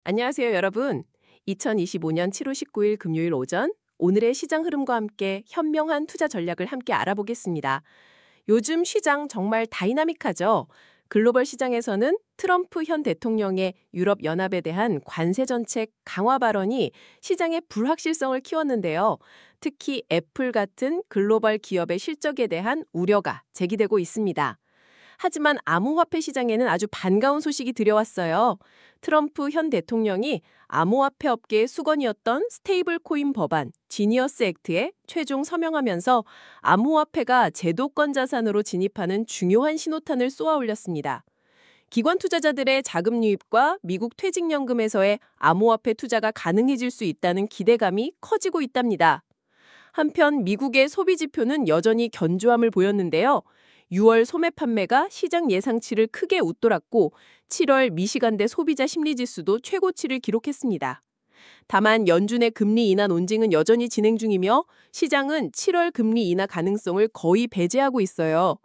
안녕하세요, 여러분. 2025년 7월 19일 금요일 오전 오늘의 시장 흐름과 함께 현명한 투자 전략을 함께 알아보겠습니다. 요즘 시장 정말 다이나믹하죠? 글로벌 시장에서는 트럼프 현 대통령의 유럽 연합에 대한 관세 정책 강화 발언이 시장의 불확실성을 키웠는데요. 특히 애플 같은 글로벌 기업의 실적에 대한 우려가 제기되고 있습니다. 하지만 암호화폐 시장에는 아주 반가운 소식이 들여왔어요. 트럼프 현 대통령이 암호화폐 업계의 수건이었던 스테이블 코인 법안 지니어스 액트에 최종 서명하면서 암호화폐가 제도권 자산으로 진입하는 중요한 신호탄을 쏘아 올렸습니다. 기관 투자자들의 자금 유입과 미국 퇴직연금에서의 암호화폐 투자가 가능해질 수 있다는 기대감이 커지고 있답니다. 한편 미국의 소비 지표는 여전히 견조함을 보였는데요. 6월 소매 판매가 시장 예상치를 크게 웃돌았고 7월 미시간대 소비자 심리지수도 최고치를 기록했습니다. 다만 연준의 금리 인하 논쟁은 여전히 진행 중이며 시장은 7월 금리 인하 가능성을 거의 배제하고 있어요.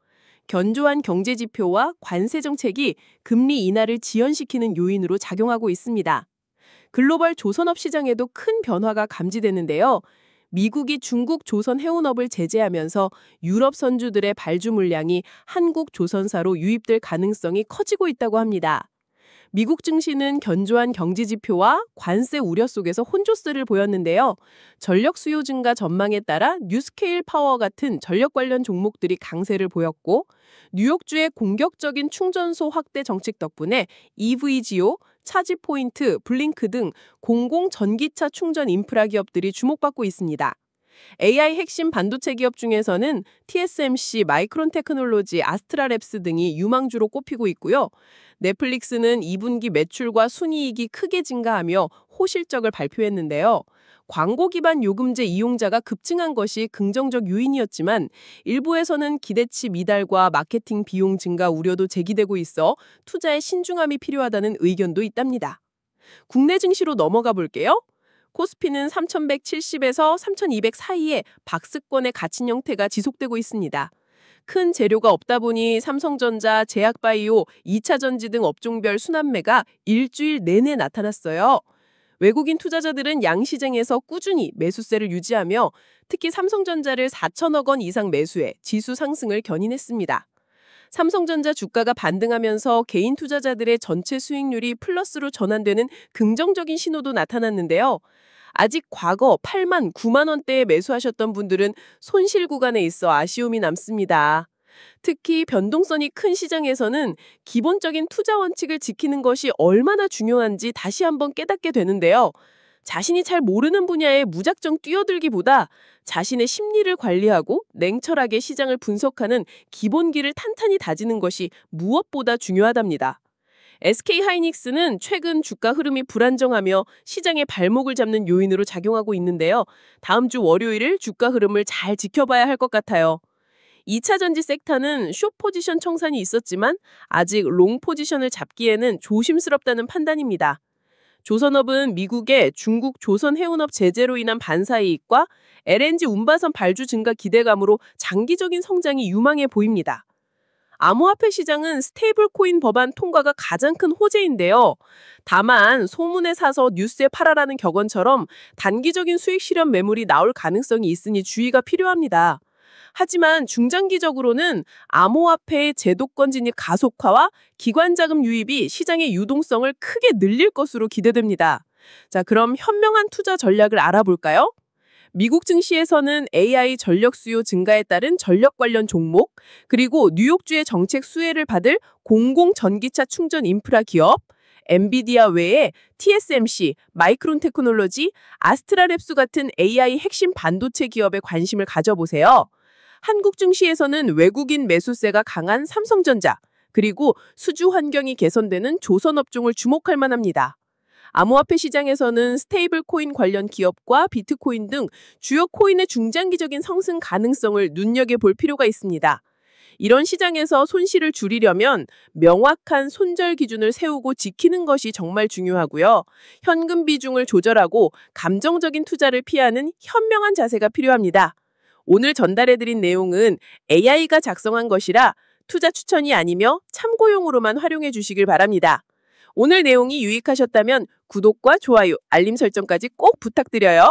견조한 경제 지표와 관세 정책이 금리 인하를 지연시키는 요인으로 작용하고 있습니다. 글로벌 조선업 시장에도 큰 변화가 감지되는데요. 미국이 중국 조선 해운업을 제재하면서 유럽 선주들의 발주 물량이 한국 조선사로 유입될 가능성이 커지고 있다고 합니다. 미국 증시는 견조한 경제 지표와 관세 우려 속에서 혼조세를 보였는데요. 전력 수요 증가 전망에 따라 뉴스케일 파워 같은 전력 관련 종목들이 강세를 보였고 뉴욕주의 공격적인 충전소 확대 정책 덕분에 EV지요, 차지 포인트, 블링크 등 공공 전기차 충전 인프라 기업들이 주목받고 있습니다. AI 핵심 반도체 기업 중에서는 TSMC, 마이크론 테크놀로지, 아스트라랩스 등이 유망주로 꼽히고 있고요. 넷플릭스는 2분기 매출과 순이익이 크게 증가하며 호실적을 발표했는데요. 광고 기반 요금제 이용자가 급증한 것이 긍정적 요인이었지만 일부에서는 기대치 미달과 마케팅 비용 증가 우려도 제기되고 있어 투자에 신중함이 필요하다는 의견도 있답니다. 국내 증시로 넘어가 볼게요. 코스피는 3,170에서 3,200 사이에 박스권의 갇힌 형태가 지속되고 있습니다. 큰 재료가 없다 보니 삼성전자, 제약바이오, 2차전지 등 업종별 순환매가 일주일 내내 나타났어요. 외국인 투자자들은 양시장에서 꾸준히 매수세를 유지하며 특히 삼성전자를 4천억 원 이상 매수해 지수 상승을 견인했습니다. 삼성전자 주가가 반등하면서 개인 투자자들의 전체 수익률이 플러스로 전환되는 긍정적인 신호도 나타났는데요. 아직 과거 8만, 9만 원대에 매수하셨던 분들은 손실 구간에 있어 아쉬움이 남습니다. 특히 변동성이 큰 시장에서는 기본적인 투자 원칙을 지키는 것이 얼마나 중요한지 다시 한번 깨닫게 되는데요. 자신이 잘 모르는 분야에 무작정 뛰어들기보다 자신의 심리를 관리하고 냉철하게 시장을 분석하는 기본기를 탄탄히 다지는 것이 무엇보다 중요하답니다. SK하이닉스는 최근 주가 흐름이 불안정하며 시장의 발목을 잡는 요인으로 작용하고 있는데요. 다음 주 월요일 주가 흐름을 잘 지켜봐야 할 것 같아요. 2차전지 섹터는 숏 포지션 청산이 있었지만 아직 롱 포지션을 잡기에는 조심스럽다는 판단입니다. 조선업은 미국의 중국 조선 해운업 제재로 인한 반사이익과 LNG 운반선 발주 증가 기대감으로 장기적인 성장이 유망해 보입니다. 암호화폐 시장은 스테이블 코인 법안 통과가 가장 큰 호재인데요. 다만 소문에 사서 뉴스에 팔아라는 격언처럼 단기적인 수익 실현 매물이 나올 가능성이 있으니 주의가 필요합니다. 하지만 중장기적으로는 암호화폐의 제도권 진입 가속화와 기관 자금 유입이 시장의 유동성을 크게 늘릴 것으로 기대됩니다. 자, 그럼 현명한 투자 전략을 알아볼까요? 미국 증시에서는 AI 전력 수요 증가에 따른 전력 관련 종목, 그리고 뉴욕주의 정책 수혜를 받을 공공 전기차 충전 인프라 기업, 엔비디아 외에 TSMC, 마이크론 테크놀로지, 아스트라랩스 같은 AI 핵심 반도체 기업에 관심을 가져보세요. 한국 증시에서는 외국인 매수세가 강한 삼성전자, 그리고 수주 환경이 개선되는 조선업종을 주목할 만합니다. 암호화폐 시장에서는 스테이블 코인 관련 기업과 비트코인 등 주요 코인의 중장기적인 상승 가능성을 눈여겨볼 필요가 있습니다. 이런 시장에서 손실을 줄이려면 명확한 손절 기준을 세우고 지키는 것이 정말 중요하고요. 현금 비중을 조절하고 감정적인 투자를 피하는 현명한 자세가 필요합니다. 오늘 전달해드린 내용은 AI가 작성한 것이라 투자 추천이 아니며 참고용으로만 활용해 주시길 바랍니다. 오늘 내용이 유익하셨다면 구독과 좋아요, 알림 설정까지 꼭 부탁드려요.